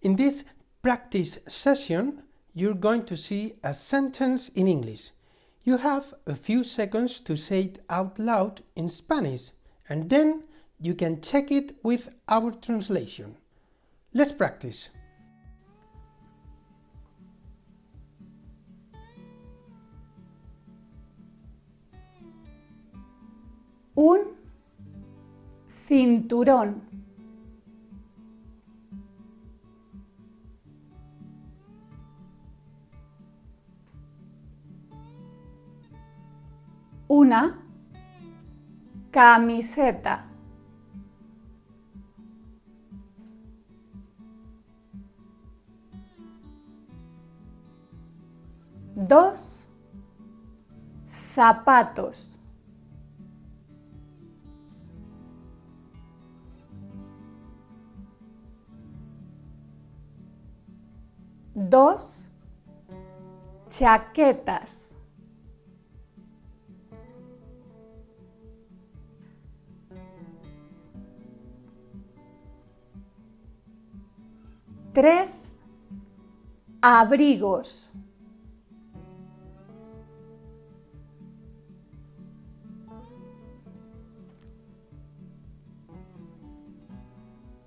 In this practice session, you're going to see a sentence in English. You have a few seconds to say it out loud in Spanish, and then you can check it with our translation. Let's practice. Un cinturón. Una camiseta. Dos zapatos. Dos chaquetas. Tres abrigos.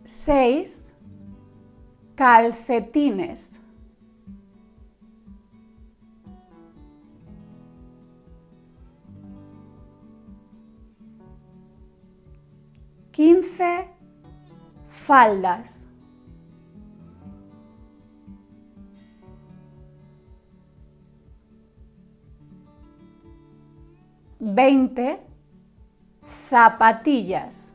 Seis calcetines. 15 faldas. 20 zapatillas.